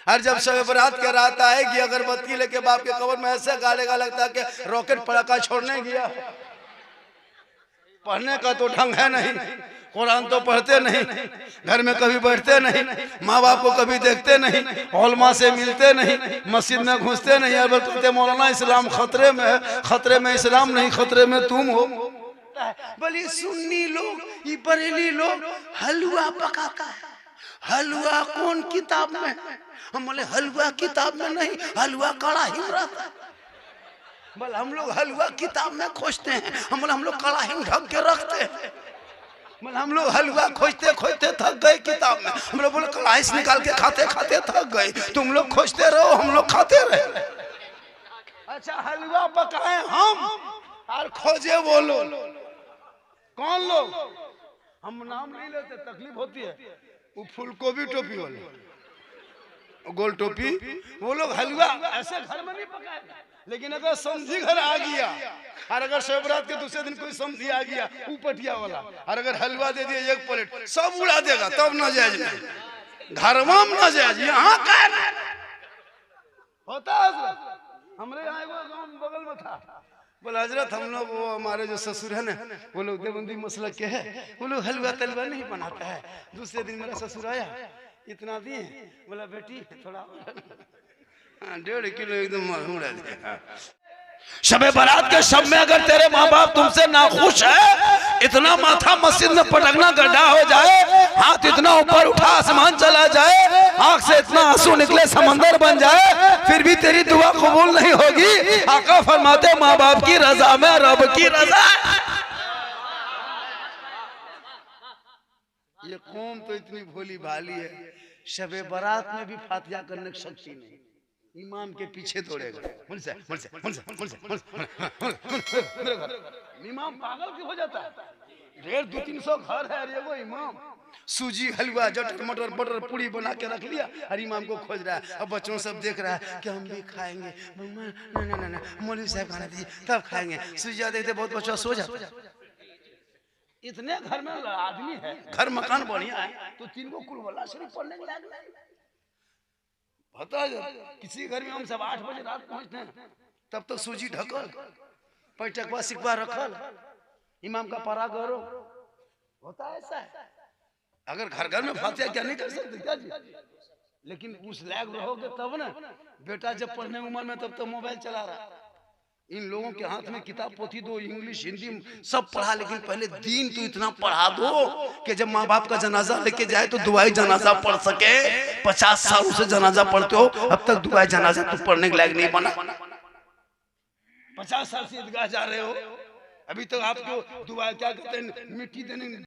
हर जब शब बरात के रात आएगी अगरबत्ती लेके बाप के कब्र में ऐसे गालेगा लगता है कि रॉकेट पटाखा छोड़ने गया। पढ़ने का तो ढंग है नहीं, कुरान तो पढ़ते नहीं, घर में कभी बैठते नहीं, माँ बाप को कभी देखते नहीं, उलमा से मिलते नहीं, मस्जिद में घुसते नहीं। अब कहते मौलाना इस्लाम खतरे में है। खतरे में इस्लाम नहीं, खतरे में तुम हो। बोली सुन्नी लोग, ये बरेली लोग हलवा पकाता है। हलवा कौन किताब में? हम बोले हलवा किताब में नहीं, हलवा कड़ाही में रहता है। बोले हम लोग हलवा किताब में खोजते हैं। हम बोले हम लोग कड़ाही में ढक के रखते हैं। बोले हम लोग हलवा खोजते खोजते थक गए किताब में। हम लोग बोले कड़ाही से निकाल के खाते खाते थक गए। तुम लोग खोजते रहो, हम लोग खाते रहे। अच्छा हलवा पकाए हम और खोजे वो लोग। कौन लोग? हम नाम नहीं लेते, तकलीफ होती है। वो फूलगोभी टोपी वाले, गोल टोपी, वो लोग हलवा ऐसे घर में नहीं पकाएगा। लेकिन अगर समझी घर आ गया और अगर शिवरात के दूसरे दिन कोई समझी आ गया उपटिया वाला और अगर हलवा दे दिया एक प्लेट, सब उड़ा देगा। तब ना जायज नहीं, घर में ना जायज। यहाँ का होता है। हमारे यहाँ गाँव बगल में था। बोले हजरत हम लोग, वो हमारे जो ससुर है ना, वो लोग देवबंदी मसलक के है, वो लोग हलवा तलवा नहीं बनाता है। दूसरे दिन मेरा ससुर आया, इतना दिए, बोला बेटी थोड़ा 1.5 किलो एकदम उड़ा दिया। शबे बारात के शब में अगर तेरे माँ बाप तुमसे नाखुश है, इतना माथा मस्जिद में पटकना गड्ढा हो जाए, हाथ इतना ऊपर उठा आसमान चला जाए, आंख से इतना आंसू निकले समंदर बन जाए, फिर भी तेरी दुआ कबूल नहीं होगी। आका फरमाते माँ बाप की रजा में रब की रजा। ये कौम तो इतनी भोली भाली है, शबे बारात में भी फातिहा करने की शक्ति नहीं। इमाम के पीछे दौड़ेगा। इमाम पागल क्यों हो जाता है? 150-200 घर है, अरे वो इमाम सूजी हलवा जटर मटर बटर पूरी बना के रख लिया और इमाम को खोज रहा है। अब बच्चों सब देख रहा है कि हम भी खाएंगे। ना मौलवी साहब खाना दीजिए तब खाएंगे। सूजी देखते बहुत बच्चा सो जाता। इतने घर में आदमी है, घर मकान बढ़िया है, तो 3 को कुल शरीफ पढ़ने के लायक नहीं। पता है किसी घर में हम सब 8 बजे रात पहुंचते हैं, तब तक सूजी ढकल, पैटकवा सिकवा रखल, इमाम का परा गौरव होता है। ऐसा है। अगर घर घर में फातिहा क्या नहीं कर सकते क्या जी? लेकिन उस लायक रहोगे तब ना। बेटा जब पढ़ने उम्र में तब तो मोबाइल चला रहा। इन लोगों के हाथ में किताब पोथी दो, इंग्लिश हिंदी सब पढ़ा, लेकिन पहले दीन तो इतना पढ़ा दो कि जब माँ बाप का जनाजा लेके जाए तो दुआई जनाजा पढ़ सके। 50 साल से जनाजा पढ़ते हो, अब तक दुआई जनाजा तो पढ़ने के लायक नहीं बना। 50 साल से ईदगाह जा रहे हो, अभी तक आपको दुआ क्या कहते हैं, मिट्टी देने